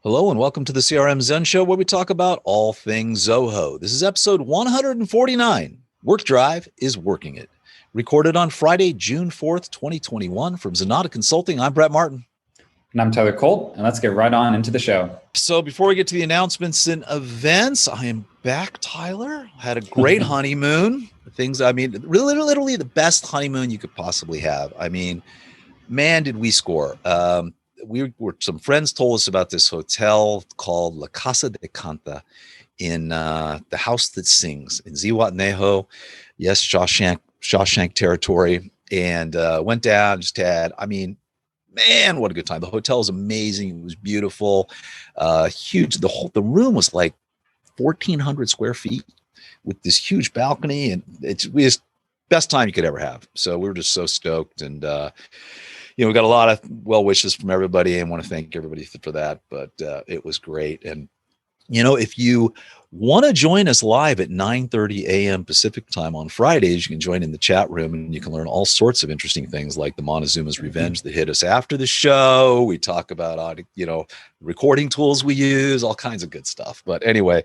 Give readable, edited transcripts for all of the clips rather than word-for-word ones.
Hello and welcome to the CRM Zen Show, where we talk about all things Zoho. This is episode 149. WorkDrive is working it. Recorded on Friday, June 4th, 2021 from Zenatta Consulting. I'm Brett Martin. And I'm Tyler Colt, and let's get right on into the show. So before we get to the announcements and events, I am back, Tyler. Had a great honeymoon. Literally the best honeymoon you could possibly have. I mean, man, did we score. Some friends told us about this hotel called La Casa de Canta in the House That Sings in Zihuatanejo. Yes, Shawshank territory. And went down, just had, man, what a good time. The hotel was amazing. It was beautiful, huge. The room was like 1,400 square feet with this huge balcony. And it's best time you could ever have. So we were just so stoked. And, we got a lot of well wishes from everybody and want to thank everybody for that. But it was great. And, if you want to join us live at 9:30 a.m. Pacific time on Fridays, you can join in the chat room and you can learn all sorts of interesting things like the Montezuma's Revenge that hit us after the show. We talk about, recording tools we use, all kinds of good stuff. But anyway,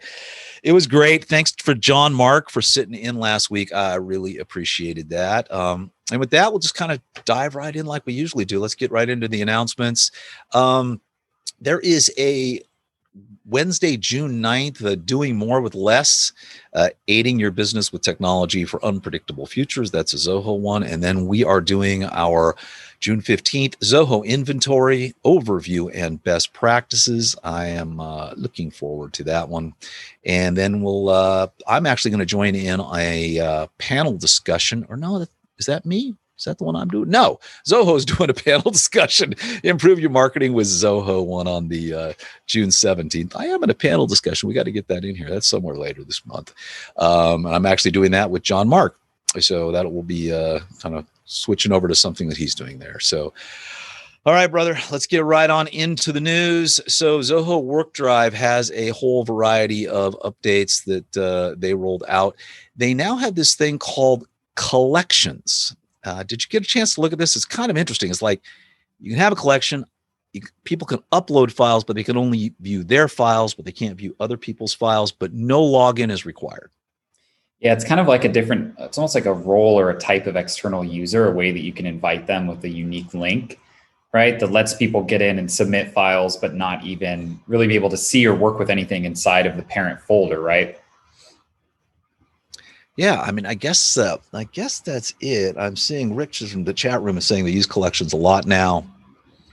it was great. Thanks for John Mark for sitting in last week. I really appreciated that. And with that, we'll just kind of dive right in like we usually do. Let's get right into the announcements. There is a Wednesday, June 9th, Doing More with Less, Aiding Your Business with Technology for Unpredictable Futures. That's a Zoho one. And then we are doing our June 15th Zoho Inventory Overview and Best Practices. I am looking forward to that one. And then I'm actually going to join in a panel discussion. Or no, is that me? Is that the one I'm doing? No, Zoho is doing a panel discussion, Improve Your Marketing with Zoho one on the June 17th. I am in a panel discussion. We got to get that in here. That's somewhere later this month. And I'm actually doing that with John Mark. So that will be kind of switching over to something that he's doing there. So, all right, brother, let's get right on into the news. So Zoho WorkDrive has a whole variety of updates that they rolled out. They now have this thing called collections. Did you get a chance to look at this? It's kind of interesting. It's like you can have a collection. People can upload files, but they can only view their files, but they can't view other people's files, but no login is required. Yeah, it's kind of like it's almost like a role or a type of external user, a way that you can invite them with a unique link, right? That lets people get in and submit files, but not even really be able to see or work with anything inside of the parent folder, right? Yeah, I guess that's it. I'm seeing Rich from the chat room is saying they use collections a lot now.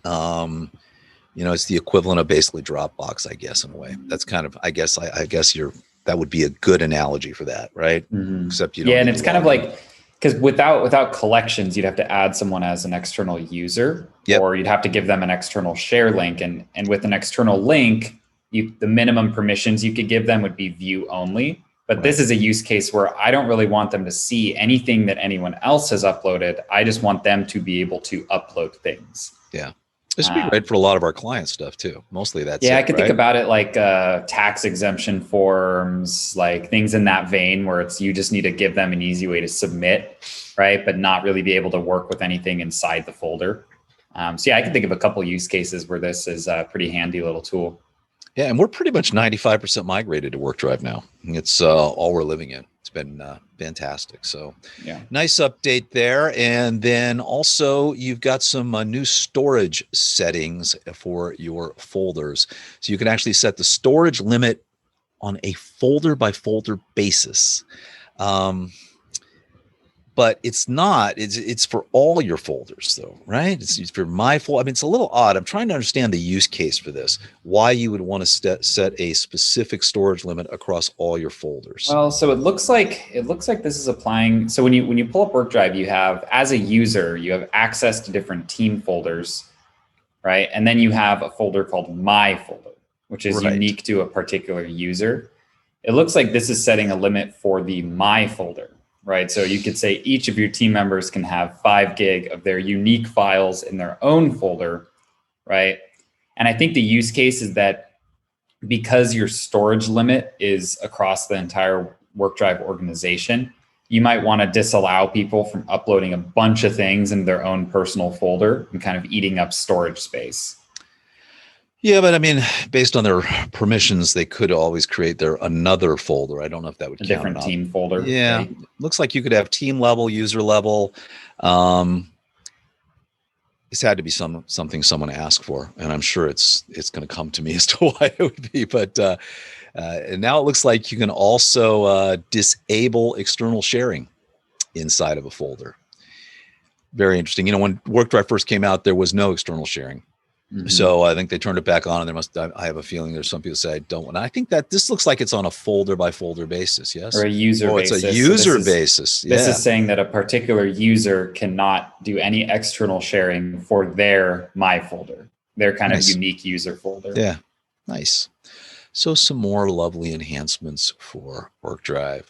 It's the equivalent of basically Dropbox, I guess, in a way. That's kind of, I guess that would be a good analogy for that, right? Mm-hmm. Except and it's kind of like, because without collections, you'd have to add someone as an external user, or you'd have to give them an external share link, and with an external link, the minimum permissions you could give them would be view only. But This is a use case where I don't really want them to see anything that anyone else has uploaded. I just want them to be able to upload things. Yeah. This would be great for a lot of our client stuff too. Mostly that's I could think about it like tax exemption forms, like things in that vein where you just need to give them an easy way to submit, right? But not really be able to work with anything inside the folder. I can think of a couple use cases where this is a pretty handy little tool. Yeah, and we're pretty much 95% migrated to WorkDrive now. It's all we're living in. It's been fantastic. So nice update there. And then also you've got some new storage settings for your folders. So you can actually set the storage limit on a folder by folder basis. But it's not, it's for all your folders though, right? It's for my folder. It's a little odd. I'm trying to understand the use case for this, why you would want to set a specific storage limit across all your folders. Well, so it looks like this is applying. So when you pull up WorkDrive, you have, as a user, you have access to different team folders, right? And then you have a folder called My Folder, which is unique to a particular user. It looks like this is setting a limit for the My Folder. Right. So you could say each of your team members can have 5 gig of their unique files in their own folder. Right. And I think the use case is that because your storage limit is across the entire WorkDrive organization, you might want to disallow people from uploading a bunch of things into their own personal folder and kind of eating up storage space. Yeah, but I mean, based on their permissions, they could always create another folder. I don't know if that would count. A different team folder. Yeah, right? Looks like you could have team level, user level. This had to be something someone asked for, and I'm sure it's going to come to me as to why it would be. But and now it looks like you can also disable external sharing inside of a folder. Very interesting. When WorkDrive first came out, there was no external sharing. Mm-hmm. So I think they turned it back on, and I have a feeling there's some people say I don't want. I think that this looks like it's on a folder by folder basis. Yes. Or a user basis. It's a user basis. This is saying that a particular user cannot do any external sharing for their my folder, their kind of unique user folder. Yeah. Nice. So some more lovely enhancements for WorkDrive.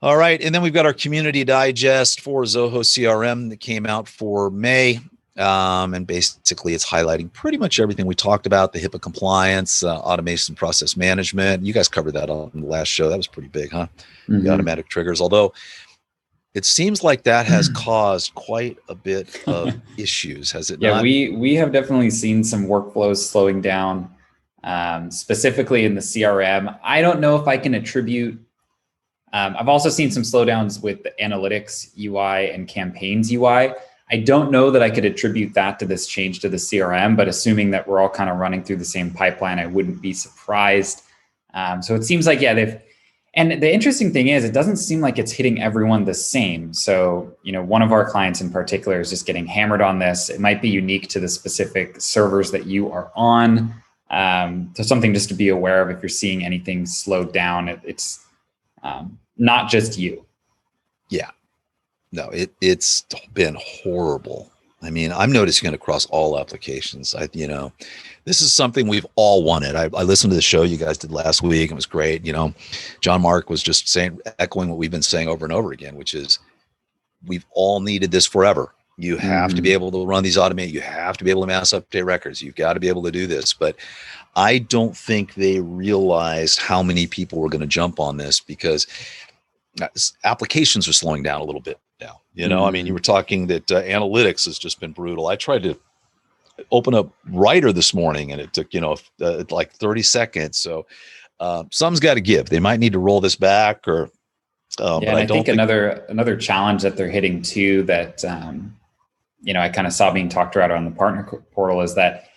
All right. And then we've got our community digest for Zoho CRM that came out for May. And basically it's highlighting pretty much everything we talked about, the HIPAA compliance, automation process management. You guys covered that on the last show. That was pretty big, huh? Mm-hmm. The automatic triggers, although it seems like that has caused quite a bit of issues, has it not? Yeah, we have definitely seen some workflows slowing down, specifically in the CRM. I don't know if I can attribute, I've also seen some slowdowns with the analytics UI and campaigns UI. I don't know that I could attribute that to this change to the CRM, but assuming that we're all kind of running through the same pipeline, I wouldn't be surprised. So it seems like, and the interesting thing is, it doesn't seem like it's hitting everyone the same. So, one of our clients in particular is just getting hammered on this. It might be unique to the specific servers that you are on. So something just to be aware of if you're seeing anything slowed down, it's not just you. Yeah. No, it's been horrible. I mean, I'm noticing it across all applications. This is something we've all wanted. I listened to the show you guys did last week. It was great. John Mark was just echoing what we've been saying over and over again, which is we've all needed this forever. You have to be able to run these automated. You have to be able to mass update records. You've got to be able to do this. But I don't think they realized how many people were going to jump on this, because applications are slowing down a little bit now. I mean, you were talking that analytics has just been brutal. I tried to open up Writer this morning, and it took like 30 seconds. So something's got to give. They might need to roll this back, or but I think another challenge that they're hitting too, that I kind of saw being talked about on the partner portal, is that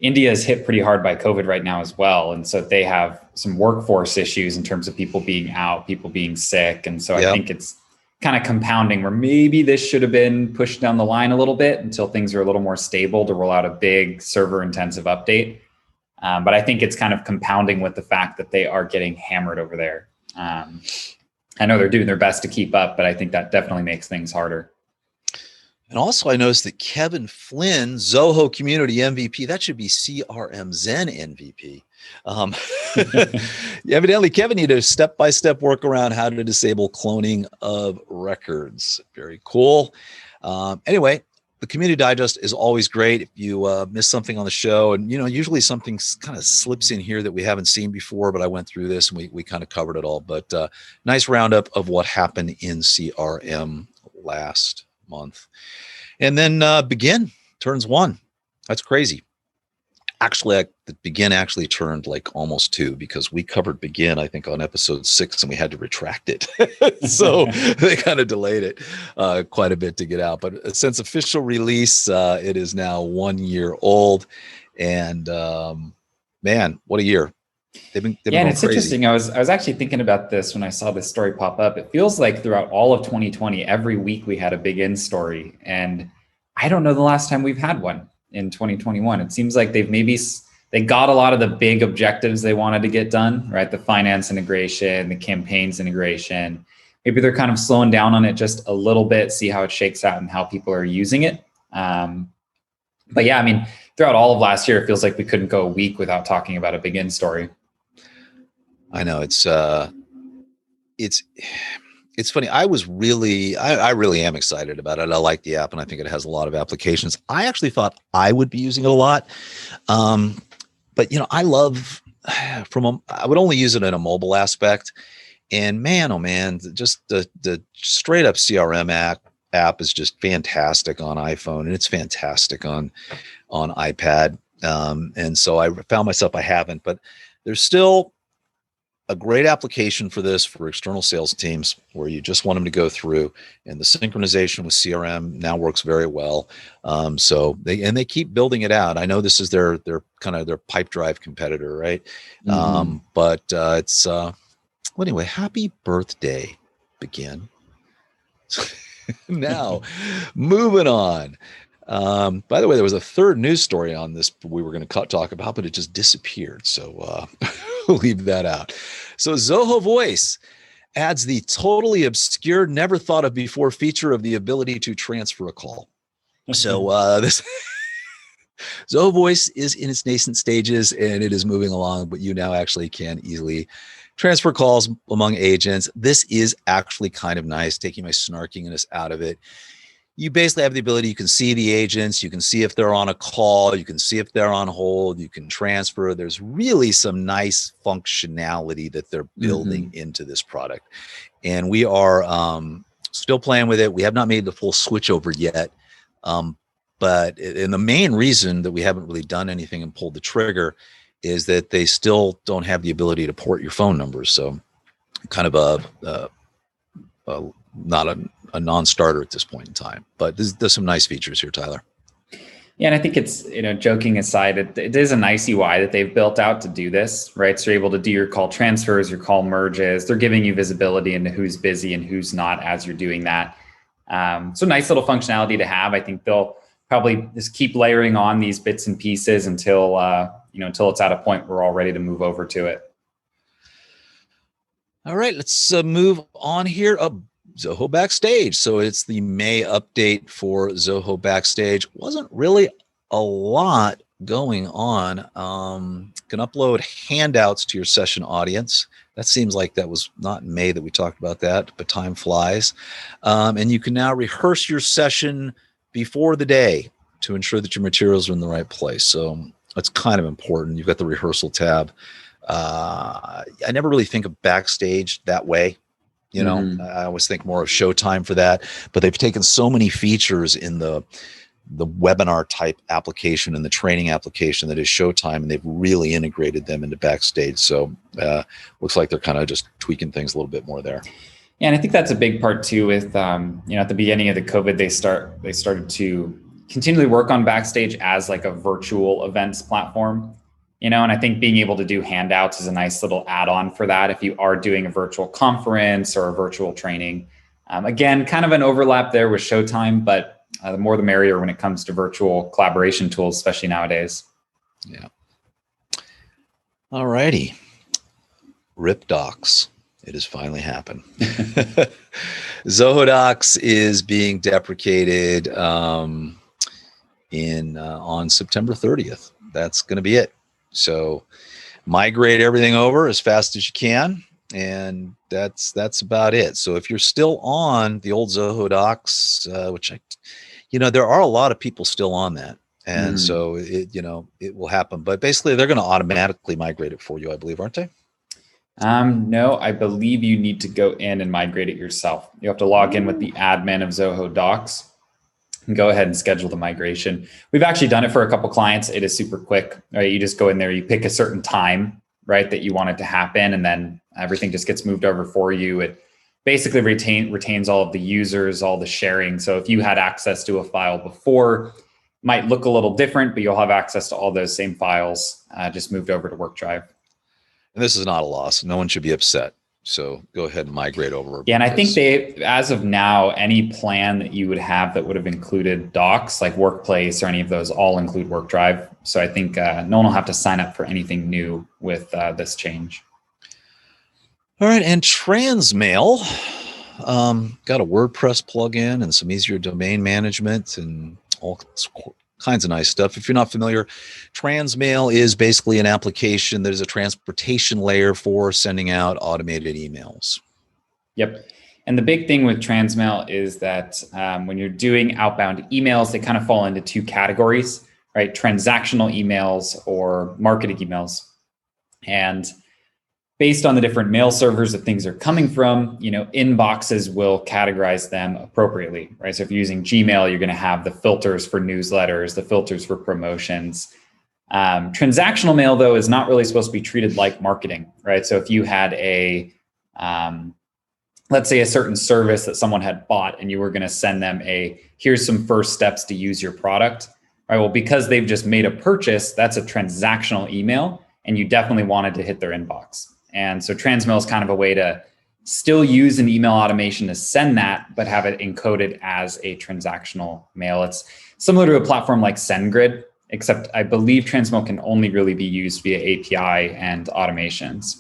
India is hit pretty hard by COVID right now as well. And so they have some workforce issues in terms of people being out, people being sick. And so I think it's kind of compounding, where maybe this should have been pushed down the line a little bit until things are a little more stable to roll out a big server intensive update. But I think it's kind of compounding with the fact that they are getting hammered over there. I know they're doing their best to keep up, but I think that definitely makes things harder. And also I noticed that Kevin Flynn, Zoho Community MVP, that should be CRM Zen MVP. Evidently, Kevin needed a step-by-step workaround how to disable cloning of records. Very cool. Anyway, the community digest is always great. If you miss something on the show, and usually something kind of slips in here that we haven't seen before, but I went through this and we kind of covered it all. But nice roundup of what happened in CRM last month. And then Bigin turns 1. That's crazy. Actually, the Bigin actually turned like almost 2, because we covered Bigin, I think, on episode 6, and we had to retract it. So they kind of delayed it quite a bit to get out. But since official release, it is now 1 year old. And man, what a year. They've been and it's crazy. Interesting. I was actually thinking about this when I saw this story pop up. It feels like throughout all of 2020, every week we had a Bigin story. And I don't know the last time we've had one in 2021. It seems like they got a lot of the big objectives they wanted to get done, right? The finance integration, the campaigns integration. Maybe they're kind of slowing down on it just a little bit, see how it shakes out and how people are using it. But yeah, I mean, throughout all of last year, it feels like we couldn't go a week without talking about a Bigin story. I know it's funny. I really am excited about it. I like the app, and I think it has a lot of applications. I actually thought I would be using it a lot. But I would only use it in a mobile aspect. And man, oh man, just the straight up CRM app is just fantastic on iPhone, and it's fantastic on iPad. And so I found myself, I haven't, but there's still a great application for this for external sales teams where you just want them to go through, and the synchronization with CRM now works very well. So they keep building it out. I know this is their kind of their pipe drive competitor, right? But it's well, anyway, happy birthday, Bigin. Now, moving on. By the way, there was a third news story on this we were going to talk about, but it just disappeared. So we'll leave that out. So Zoho Voice adds the totally obscure, never thought of before feature of the ability to transfer a call. So this Zoho Voice is in its nascent stages and it is moving along, but you now actually can easily transfer calls among agents. This is actually kind of nice, taking my snarkiness out of it. You basically have the ability, you can see the agents, you can see if they're on a call, you can see if they're on hold, you can transfer. There's really some nice functionality that they're building into this product. And we are still playing with it. We have not made the full switch over yet. But and the main reason that we haven't really done anything and pulled the trigger is that they still don't have the ability to port your phone numbers. So kind of not a non-starter at this point in time, but there's some nice features here, Tyler. Yeah, and I think it's, joking aside, it is a nice UI that they've built out to do this, right? So you're able to do your call transfers, your call merges. They're giving you visibility into who's busy and who's not as you're doing that. So nice little functionality to have. I think they'll probably just keep layering on these bits and pieces until it's at a point where we're all ready to move over to it. All right, let's move on here. Zoho Backstage. So it's the May update for Zoho Backstage. Wasn't really a lot going on. Can upload handouts to your session audience. That seems like that was not in May that we talked about that, but time flies. And you can now rehearse your session before the day to ensure that your materials are in the right place. So that's kind of important. You've got the rehearsal tab. I never really think of Backstage that way. I always think more of Showtime for that, but they've taken so many features in the webinar type application and the training application that is Showtime, and they've really integrated them into Backstage. So looks like they're kind of just tweaking things a little bit more there. Yeah, and I think that's a big part too with, at the beginning of the COVID, they started to continually work on Backstage as like a virtual events platform. And I think being able to do handouts is a nice little add-on for that if you are doing a virtual conference or a virtual training. Again, kind of an overlap there with Showtime, but the more the merrier when it comes to virtual collaboration tools, especially nowadays. Yeah. All righty. RIP Docs. It has finally happened. Zoho Docs is being deprecated on September 30th. That's going to be it. So migrate everything over as fast as you can. And that's about it. So if you're still on the old Zoho Docs, which there are a lot of people still on that. And so it will happen, but basically they're going to automatically migrate it for you, I believe, aren't they? No, I believe you need to go in and migrate it yourself. You have to log in with the admin of Zoho Docs and go ahead and schedule the migration. We've actually done it for a couple clients. It is super quick, right? You just go in there, you pick a certain time, right, that you want it to happen, and then everything just gets moved over for you. It basically retains all of the users, all the sharing. So if you had access to a file before, it might look a little different, but you'll have access to all those same files, just moved over to WorkDrive. And this is not a loss. No one should be upset. So go ahead and migrate over. Yeah, and I think as of now, any plan that you would have that would have included Docs, like Workplace or any of those, all include WorkDrive. So I think no one will have to sign up for anything new with this change. All right, and TransMail got a WordPress plugin and some easier domain management and all kinds of nice stuff. If you're not familiar, TransMail is basically an application that is a transportation layer for sending out automated emails. Yep. And the big thing with TransMail is that when you're doing outbound emails, they kind of fall into two categories, right? Transactional emails or marketing emails. And based on the different mail servers that things are coming from, inboxes will categorize them appropriately, right? So if you're using Gmail, you're going to have the filters for newsletters, the filters for promotions. Transactional mail, though, is not really supposed to be treated like marketing, right? So if you had let's say a certain service that someone had bought and you were going to send them here's some first steps to use your product, right? Well, because they've just made a purchase, that's a transactional email, and you definitely wanted to hit their inbox. And so TransMail is kind of a way to still use an email automation to send that, but have it encoded as a transactional mail. It's similar to a platform like SendGrid, except I believe TransMail can only really be used via API and automations.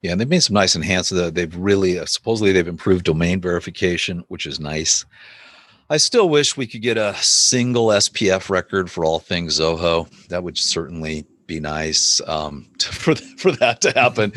Yeah, and they've made some nice enhancements. They've really, supposedly they've improved domain verification, which is nice. I still wish we could get a single SPF record for all things Zoho. That would certainly be nice for that to happen,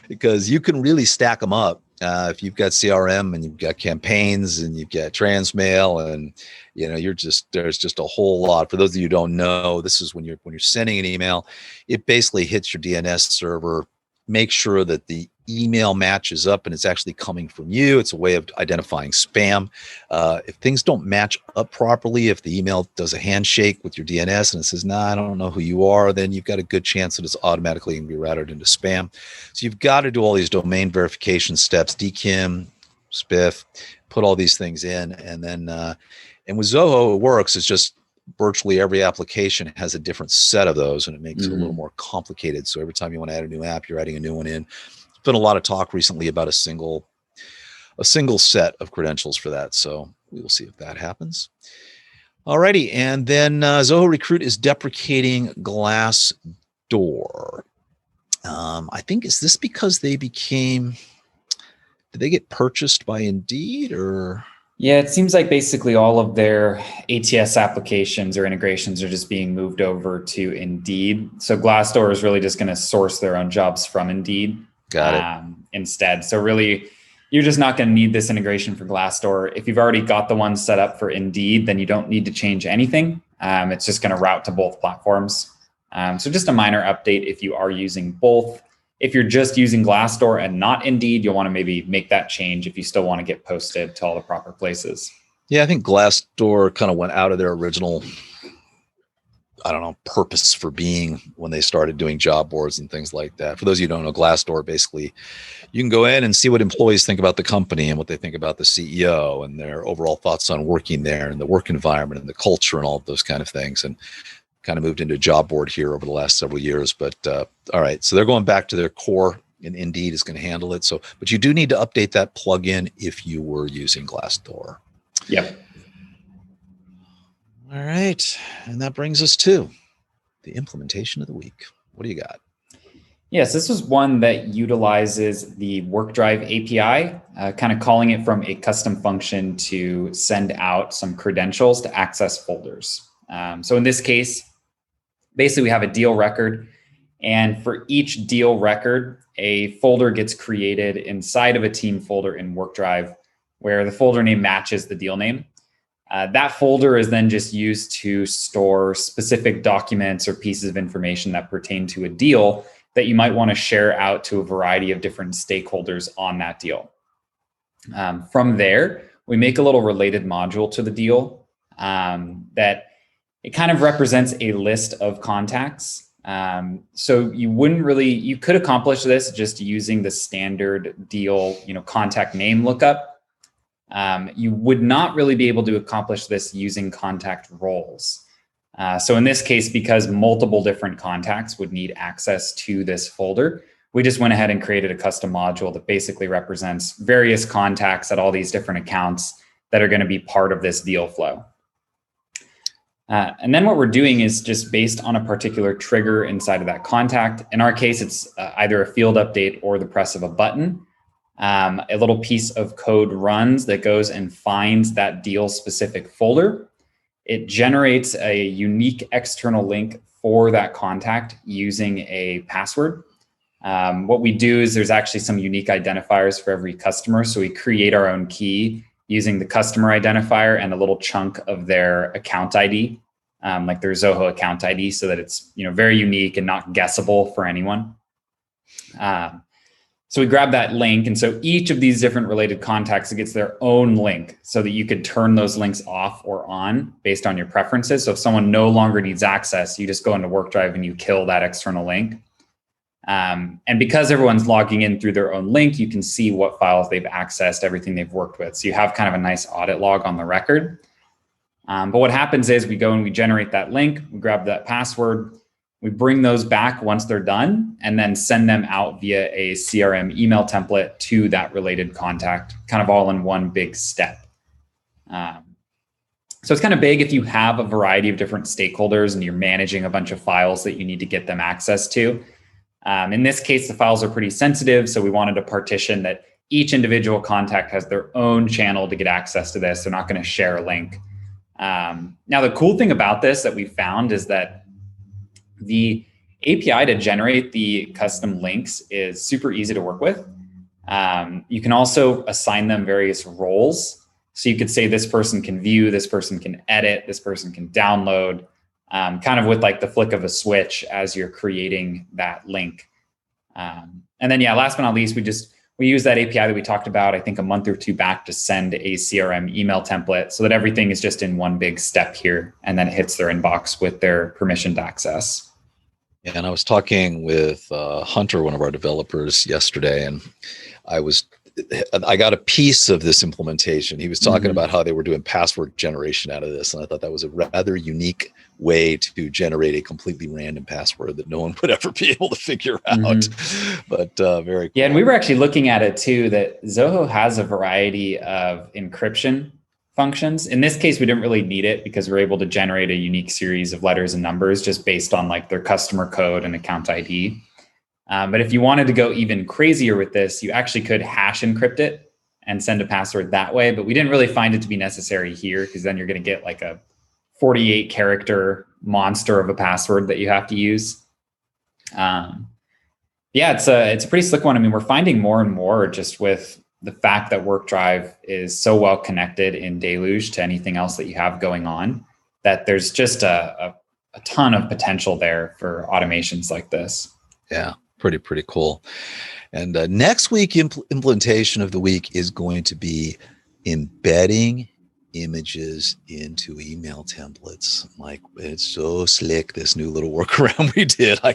because you can really stack them up. If you've got CRM and you've got campaigns and you've got TransMail, and there's just a whole lot. For those of you who don't know, this is when you're sending an email, it basically hits your DNS server. Make sure that the email matches up and it's actually coming from you. It's a way of identifying spam. If things don't match up properly, if the email does a handshake with your DNS and it says, I don't know who you are, then you've got a good chance that it's automatically going to be routed into spam. So you've got to do all these domain verification steps, DKIM, SPIF, put all these things in. And then, and with Zoho, it works. It's just virtually every application has a different set of those, and it makes it a little more complicated. So every time you want to add a new app, you're adding a new one in. There's been a lot of talk recently about a single set of credentials for that. So we will see if that happens. Alrighty, and then Zoho Recruit is deprecating Glassdoor. I think, is this because did they get purchased by Indeed, or? Yeah, it seems like basically all of their ATS applications or integrations are just being moved over to Indeed. So Glassdoor is really just going to source their own jobs from Indeed. Got it. Instead. So really, you're just not going to need this integration for Glassdoor. If you've already got the one set up for Indeed, then you don't need to change anything. It's just going to route to both platforms. So just a minor update if you are using both. If you're just using Glassdoor and not Indeed, you'll want to maybe make that change if you still want to get posted to all the proper places. Yeah, I think Glassdoor kind of went out of their original, purpose for being when they started doing job boards and things like that. For those of you who don't know, Glassdoor, basically, you can go in and see what employees think about the company and what they think about the CEO and their overall thoughts on working there and the work environment and the culture and all of those kind of things. And kind of moved into a job board here over the last several years. But all right, so they're going back to their core, and Indeed is going to handle it. So, but you do need to update that plugin if you were using Glassdoor. Yep. All right, and that brings us to the implementation of the week. What do you got? Yes, this was one that utilizes the WorkDrive API, kind of calling it from a custom function to send out some credentials to access folders. So in this case, basically we have a deal record, and for each deal record, a folder gets created inside of a team folder in WorkDrive where the folder name matches the deal name. That folder is then just used to store specific documents or pieces of information that pertain to a deal that you might want to share out to a variety of different stakeholders on that deal. From there, we make a little related module to the deal that it kind of represents a list of contacts. So you could accomplish this just using the standard deal, contact name lookup. You would not really be able to accomplish this using contact roles. So in this case, because multiple different contacts would need access to this folder, we just went ahead and created a custom module that basically represents various contacts at all these different accounts that are going to be part of this deal flow. And then what we're doing is just based on a particular trigger inside of that contact. In our case, it's either a field update or the press of a button. A little piece of code runs that goes and finds that deal specific folder. It generates a unique external link for that contact using a password. What we do is there's actually some unique identifiers for every customer. So we create our own key using the customer identifier and a little chunk of their account ID, like their Zoho account ID, so that it's very unique and not guessable for anyone. So we grab that link. And so each of these different related contacts gets their own link so that you could turn those links off or on based on your preferences. So if someone no longer needs access, you just go into WorkDrive and you kill that external link. And because everyone's logging in through their own link, you can see what files they've accessed, everything they've worked with. So you have kind of a nice audit log on the record. But what happens is we go and we generate that link, we grab that password, we bring those back once they're done, and then send them out via a CRM email template to that related contact, kind of all in one big step. So it's kind of big if you have a variety of different stakeholders and you're managing a bunch of files that you need to get them access to. In this case, the files are pretty sensitive, so we wanted to partition that each individual contact has their own channel to get access to this. They're not going to share a link. Now, the cool thing about this that we found is that the API to generate the custom links is super easy to work with. You can also assign them various roles. So you could say this person can view, this person can edit, this person can download, kind of with like the flick of a switch as you're creating that link. And then, yeah, last but not least, we use that API that we talked about, I think a month or two back, to send a CRM email template so that everything is just in one big step here, and then it hits their inbox with their permissioned access. And I was talking with Hunter, one of our developers, yesterday, and I got a piece of this implementation. He was talking about how they were doing password generation out of this. And I thought that was a rather unique way to generate a completely random password that no one would ever be able to figure out. But very cool. Yeah, and we were actually looking at it too, that Zoho has a variety of encryption functions. In this case, we didn't really need it because we're able to generate a unique series of letters and numbers just based on like their customer code and account ID. But if you wanted to go even crazier with this, you actually could hash encrypt it and send a password that way. But we didn't really find it to be necessary here, because then you're going to get like a 48 character monster of a password that you have to use. Yeah, it's a pretty slick one. I mean, we're finding more and more just with the fact that WorkDrive is so well connected in Deluge to anything else that you have going on, that there's just a ton of potential there for automations like this. Yeah. Pretty cool. And next week, implementation of the week is going to be embedding images into email templates. Like, it's so slick, this new little workaround we did. I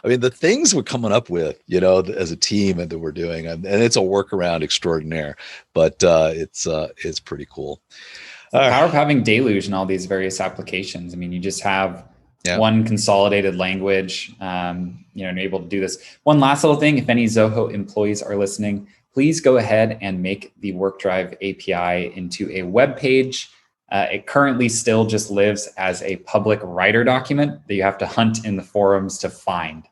mean, the things we're coming up with, as a team and that we're doing, and it's a workaround extraordinaire, but it's pretty cool. The power of having Deluge and all these various applications. I mean, you just have one consolidated language, and able to do this. One last little thing, if any Zoho employees are listening, please go ahead and make the WorkDrive API into a web page. It currently still just lives as a public writer document that you have to hunt in the forums to find.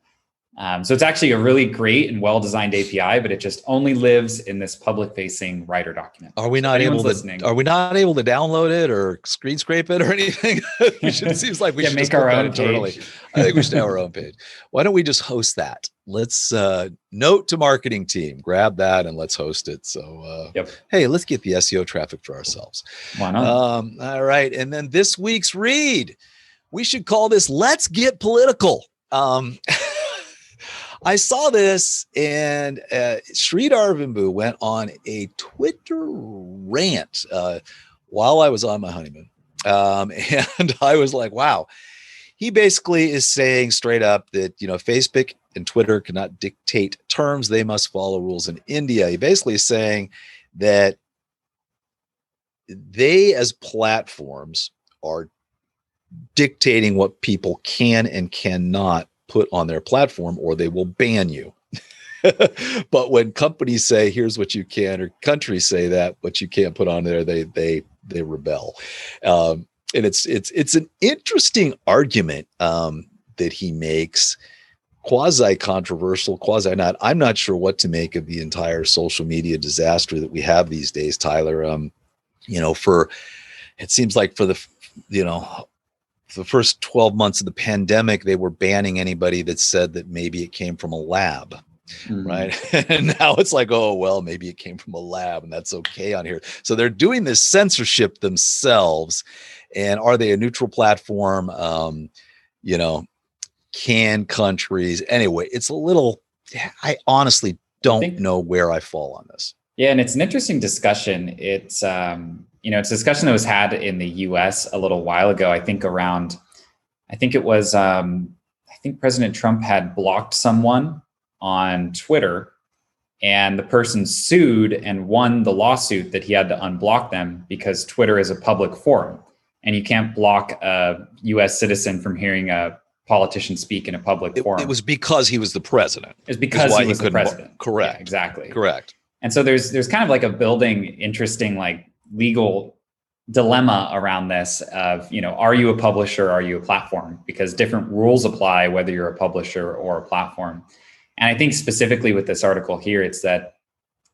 So it's actually a really great and well-designed API, but it just only lives in this public-facing writer document. Are we not able to download it or screen scrape it or anything? It seems like we should make our own page. I think we should have our own page. Why don't we just host that? Let's note to marketing team, grab that and let's host it. So, hey, let's get the SEO traffic for ourselves. Why not? All right. And then this week's read, we should call this Let's Get Political. I saw this, and Sridhar Vembu went on a Twitter rant while I was on my honeymoon. And I was like, wow. He basically is saying straight up that, Facebook and Twitter cannot dictate terms. They must follow rules in India. He basically is saying that they, as platforms, are dictating what people can and cannot put on their platform, or they will ban you. But when companies say, here's what you can, or countries say that what you can't put on there, they rebel. And it's an interesting argument that he makes, quasi-controversial, quasi not. I'm not sure what to make of the entire social media disaster that we have these days, Tyler. It seems like for the first 12 months of the pandemic, they were banning anybody that said that maybe it came from a lab, right? And now it's like, oh, well, maybe it came from a lab and that's okay on here. So they're doing this censorship themselves. And are they a neutral platform? Can countries? Anyway, it's a little, I honestly don't know where I fall on this. Yeah, and it's an interesting discussion. It's it's a discussion that was had in the U.S. a little while ago. I think President Trump had blocked someone on Twitter, and the person sued and won the lawsuit that he had to unblock them because Twitter is a public forum, and you can't block a U.S. citizen from hearing a politician speak in a public forum. It was because he was the president. It's because he was the president. Correct. Yeah, exactly. Correct. And so there's kind of like a building interesting like legal dilemma around this of, are you a publisher? Are you a platform? Because different rules apply whether you're a publisher or a platform. And I think specifically with this article here, it's that,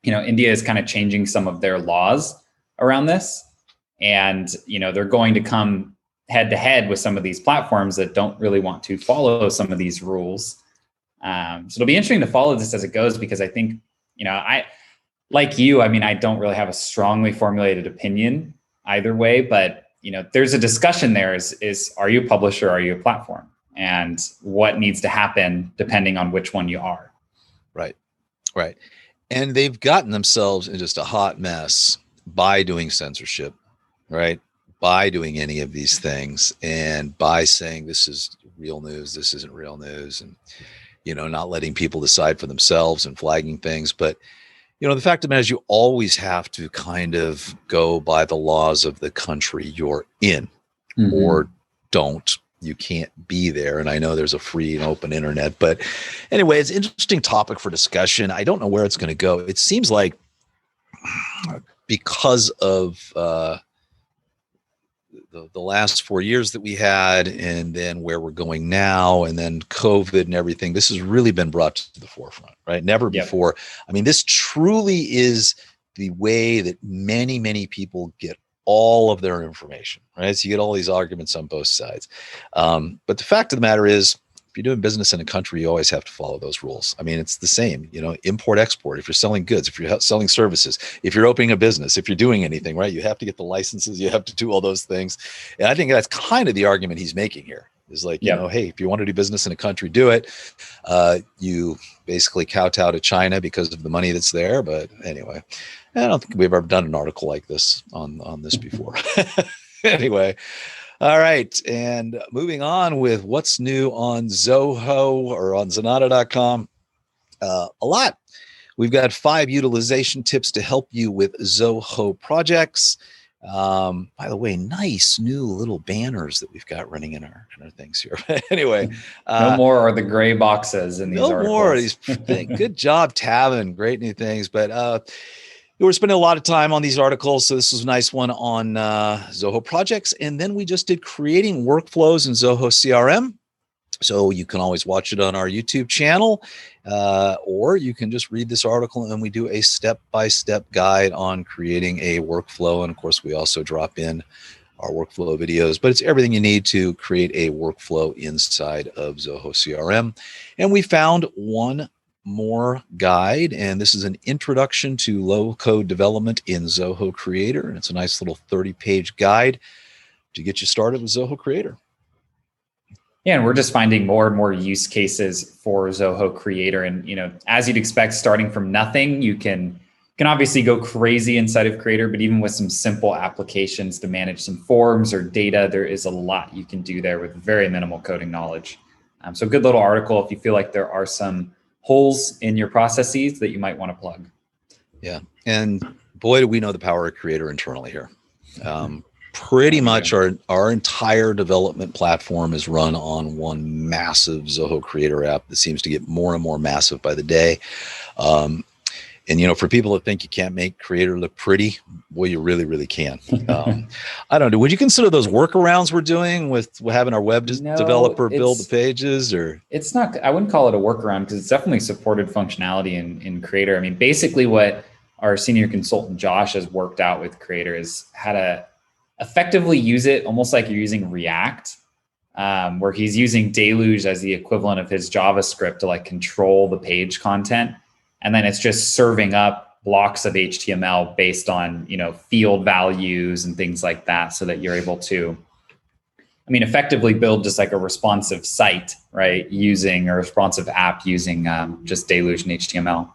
India is kind of changing some of their laws around this. And, they're going to come head to head with some of these platforms that don't really want to follow some of these rules. So it'll be interesting to follow this as it goes, because I think, I don't really have a strongly formulated opinion either way, but, there's a discussion there is are you a publisher? Are you a platform? And what needs to happen depending on which one you are. Right. Right. And they've gotten themselves in just a hot mess by doing censorship, right? By doing any of these things, and by saying this is real news, this isn't real news, and, not letting people decide for themselves and flagging things. But, the fact of the matter is you always have to kind of go by the laws of the country you're in, or don't. You can't be there. And I know there's a free and open internet, but anyway, it's an interesting topic for discussion. I don't know where it's going to go. It seems like because of the last 4 years that we had, and then where we're going now, and then COVID and everything, this has really been brought to the forefront, right? Never before. I mean, this truly is the way that many, many people get all of their information, right? So you get all these arguments on both sides. But the fact of the matter is, if you're doing business in a country, you always have to follow those rules. I mean, it's the same, import, export, if you're selling goods, if you're selling services, if you're opening a business, if you're doing anything, right? You have to get the licenses, you have to do all those things. And I think that's kind of the argument he's making here is like, hey, if you want to do business in a country, do it. You basically kowtow to China because of the money that's there. But anyway, I don't think we've ever done an article like this on this before. Anyway. All right. And moving on with what's new on Zoho or on Zenatta.com. A lot. We've got 5 utilization tips to help you with Zoho projects. By the way, nice new little banners that we've got running in our things here. Anyway. No more are the gray boxes in these articles. No more of these things. Good job, Tavin. Great new things. But we're spending a lot of time on these articles. So this was a nice one on Zoho projects. And then we just did creating workflows in Zoho CRM. So you can always watch it on our YouTube channel, or you can just read this article, and we do a step-by-step guide on creating a workflow. And of course, we also drop in our workflow videos, but it's everything you need to create a workflow inside of Zoho CRM. And we found one more guide, and this is an introduction to low-code development in Zoho Creator, and it's a nice little 30-page guide to get you started with Zoho Creator. Yeah, and we're just finding more and more use cases for Zoho Creator, and as you'd expect, starting from nothing, you can obviously go crazy inside of Creator, but even with some simple applications to manage some forms or data, there is a lot you can do there with very minimal coding knowledge. So good little article if you feel like there are some holes in your processes that you might want to plug. Yeah. And boy, do we know the power of Creator internally here. Pretty much our entire development platform is run on one massive Zoho Creator app that seems to get more and more massive by the day. And, for people that think you can't make Creator look pretty, well, you really, really can. I don't know. Would you consider those workarounds we're doing with having our web developer build the pages, or? It's not, I wouldn't call it a workaround because it's definitely supported functionality in Creator. I mean, basically what our senior consultant, Josh, has worked out with Creator is how to effectively use it almost like you're using React, where he's using Deluge as the equivalent of his JavaScript to like control the page content. And then it's just serving up blocks of HTML based on, field values and things like that, so that you're able to, effectively build just like a responsive site, right? Using a responsive app using just Deluge and HTML.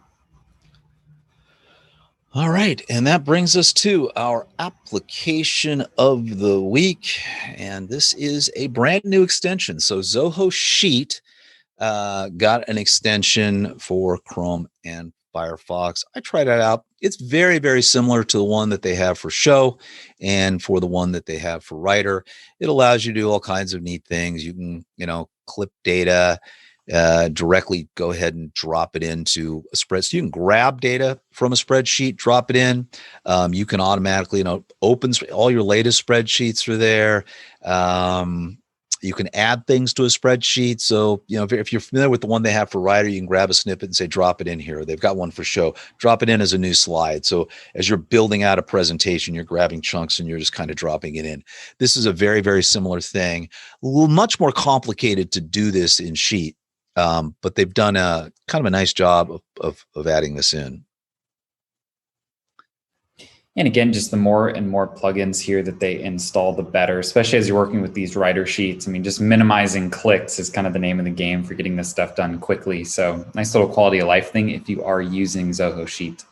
All right, and that brings us to our application of the week, and this is a brand new extension. So Zoho Sheet got an extension for Chrome and Firefox. I tried it out. It's very, very similar to the one that they have for Show and for the one that they have for Writer. It allows you to do all kinds of neat things. You can, clip data, directly go ahead and drop it into a spreadsheet. You can grab data from a spreadsheet, drop it in. You can automatically, open all your latest spreadsheets are there. You can add things to a spreadsheet. So, if you're familiar with the one they have for Writer, you can grab a snippet and say, drop it in here. They've got one for Show. Drop it in as a new slide. So as you're building out a presentation, you're grabbing chunks and you're just kind of dropping it in. This is a very, very similar thing. Much more complicated to do this in Sheet, but they've done a kind of a nice job of adding this in. And again, just the more and more plugins here that they install, the better, especially as you're working with these writer sheets. I mean, just minimizing clicks is kind of the name of the game for getting this stuff done quickly. So nice little quality of life thing if you are using Zoho Sheet.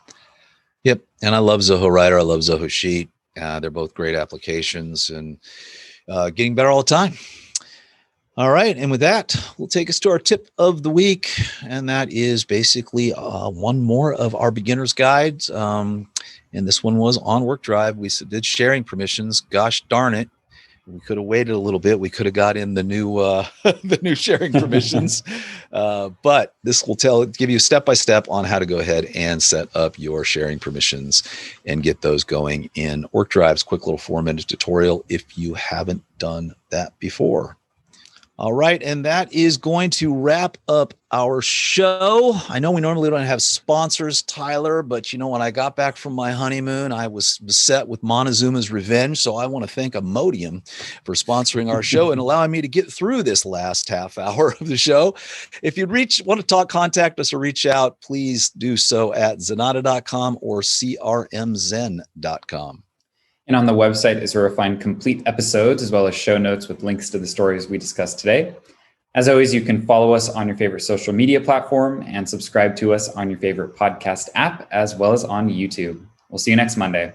Yep. And I love Zoho Writer. I love Zoho Sheet. They're both great applications and getting better all the time. All right. And with that, we'll take us to our tip of the week. And that is basically one more of our beginner's guides. And this one was on WorkDrive. We did sharing permissions. Gosh darn it. We could have waited a little bit. We could have got in the new the new sharing permissions. But this will give you step-by-step on how to go ahead and set up your sharing permissions and get those going in WorkDrive's quick little 4-minute tutorial if you haven't done that before. All right, and that is going to wrap up our show. I know we normally don't have sponsors, Tyler, but when I got back from my honeymoon, I was beset with Montezuma's revenge. So I want to thank Imodium for sponsoring our show and allowing me to get through this last half hour of the show. If you want to contact us or reach out, please do so at Zenatta.com or CRMZen.com. And on the website is where you'll find complete episodes as well as show notes with links to the stories we discussed today. As always, you can follow us on your favorite social media platform and subscribe to us on your favorite podcast app, as well as on YouTube. We'll see you next Monday.